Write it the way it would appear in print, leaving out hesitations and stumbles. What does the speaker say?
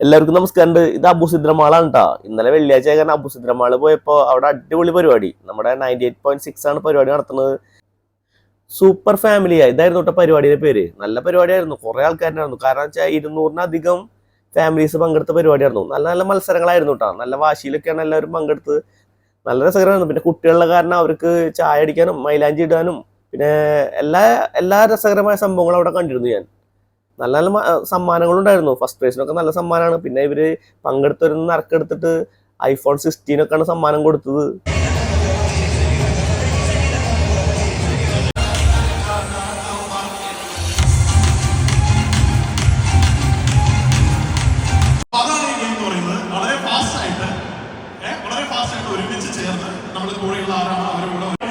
എല്ലാവർക്കും നമസ്കാരം. ഇത് അബുസിദ്രമാളാണ് കേട്ടോ. ഇന്നലെ വെള്ളിയാഴ്ച കാരണം അബുസിദ്രമാള് പോയപ്പോൾ അവിടെ അടിപൊളി പരിപാടി. നമ്മുടെ 98.6 ആണ് പരിപാടി നടത്തുന്നത്. സൂപ്പർ ഫാമിലിയാ ഇതായിരുന്നു കേട്ടോ പരിപാടിയുടെ പേര്. നല്ല പരിപാടിയായിരുന്നു, കുറെ ആൾക്കാരുണ്ടായിരുന്നു. കാരണം വെച്ചാൽ 200-ലധികം ഫാമിലീസ് പങ്കെടുത്ത പരിപാടിയായിരുന്നു. നല്ല നല്ല മത്സരങ്ങളായിരുന്നു കേട്ടോ. നല്ല വാശിയിലൊക്കെയാണ് എല്ലാവരും പങ്കെടുത്ത്. നല്ല രസകരമായിരുന്നു. പിന്നെ കുട്ടികളുടെ കാരണം അവർക്ക് ചായ അടിക്കാനും മൈലാഞ്ചി ഇടാനും പിന്നെ എല്ലാ രസകരമായ സംഭവങ്ങളും അവിടെ കണ്ടിരുന്നു ഞാൻ. നല്ല നല്ല സമ്മാനങ്ങളുണ്ടായിരുന്നു. ഫസ്റ്റ് പ്രൈസിനൊക്കെ നല്ല സമ്മാനമാണ്. പിന്നെ ഇവര് പങ്കെടുത്തൊരു നറുക്കെടുത്തിട്ട് iPhone 16 ഒക്കെയാണ് സമ്മാനം കൊടുത്തത്. വളരെ ഫാസ്റ്റ് ആയിട്ട് ഒരുമിച്ച് ചേർന്ന് നമ്മൾ കൂടെയുള്ള ആരാണ് അവരുടെ